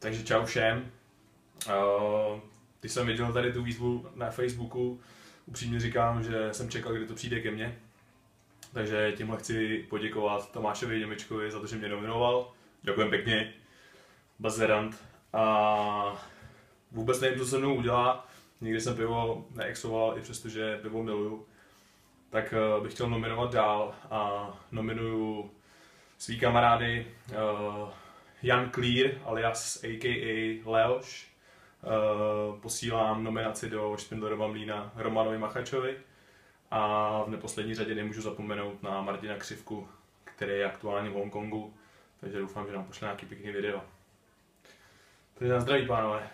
Takže čau všem. Když jsem viděl tady tu výzvu na Facebooku, upřímně říkám, že jsem čekal, kdy to přijde ke mně. Takže tímhle chci poděkovat Tomášovi Němečkovi za to, že mě nominoval. Děkujem pěkně. Bazerant. A vůbec nevím, co se mnou udělá. Nikdy jsem pivo neexoval, i přestože pivo miluju. Tak bych chtěl nominovat dál a nominuju svý kamarády Jan Clear alias a.k.a. Leoš. Posílám nominaci do Špindlerova mlýna Romanovi Machačovi a v neposlední řadě nemůžu zapomenout na Martina Křivku, který je aktuálně v Hongkongu, takže doufám, že nám pošle nějaký pěkný video. Takže na zdraví, pánové.